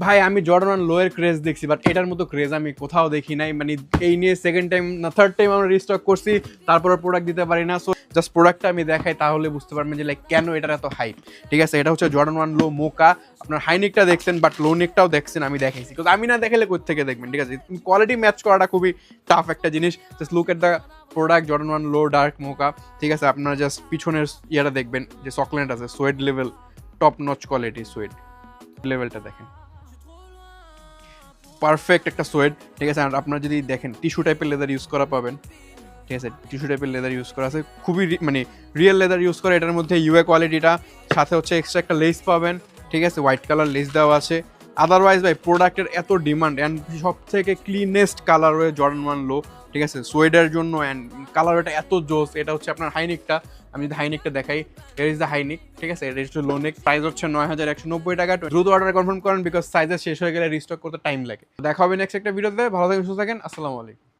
ভাই আমি জর্ডান 1 লো এর ক্রেজ দেখছি, বাট এটার মতো ক্রেজ আমি কোথাও দেখি নাই। মানে এই নিয়ে সেকেন্ড টাইম না থার্ড টাইম আমরা রিস্টক করছি, তারপরে প্রোডাক্ট দিতে পারি না। সো জাস্ট প্রোডাক্টটা আমি দেখাই, তাহলে বুঝতে পারবেন যে লাইক কেন এটার এত হাইপ। ঠিক আছে, এটা হচ্ছে জর্ডান 1 লো মোকা। আপনার হাইনেকটা দেখছেন, বাট লো নেকটাও দেখছেন, আমি দেখাইছি। কিন্তু আমি না দেখালে কোথা থেকে দেখবেন? ঠিক আছে, কোয়ালিটি ম্যাচ করাটা খুবই টাফ একটা জিনিস। Just look at the product, Jordan 1 low dark mocha. ঠিক আছে, আপনারা জাস্ট পিছনের ইয়েটা দেখবেন যে সকলেন্ট আছে, সোয়েড লেভেল, টপ নচ কোয়ালিটি সোয়েড লেভেলটা দেখেন, পারফেক্ট একটা সোয়েড। ঠিক আছে, আর আপনারা যদি দেখেন টিস্যু টাইপের লেদার ইউজ করা পাবেন। ঠিক আছে, টিস্যু টাইপের লেদার ইউজ করা আছে, খুবই মানে রিয়েল লেদার ইউজ করা। এটার মধ্যে ইউএ কোয়ালিটিটা, সাথে হচ্ছে এক্সট্রা একটা লেস পাবেন। ঠিক আছে, হোয়াইট কালার লেস দেওয়া আছে। আদারওয়াইজ ভাই প্রোডাক্টের এত ডিমান্ড, অ্যান্ড সব থেকে ক্লিনেস্ট কালার ওয়ে জর্ডান 1 লো। ঠিক আছে, সোয়েডের জন্য, অ্যান্ড কালার ওয়েটা এত জোস। এটা হচ্ছে আপনার হাইনিকটা, আমি যদি হাইনিকটা দেখাই, এর ইজ দ্য হাইনিক। ঠিক আছে, এটা হচ্ছে লোনেক, প্রাইস হচ্ছে 9,190 টাকা। দ্রুত অর্ডার কনফার্ম করেন, বিকজ সাইজেস শেষ হয়ে গেলে রিস্টক করতে টাইম লাগে। দেখা হবে নেক্সট একটা ভিডিওতে। ভালো থাকেন, সুস্থ থাকেন, আসসালামু আলাইকুম।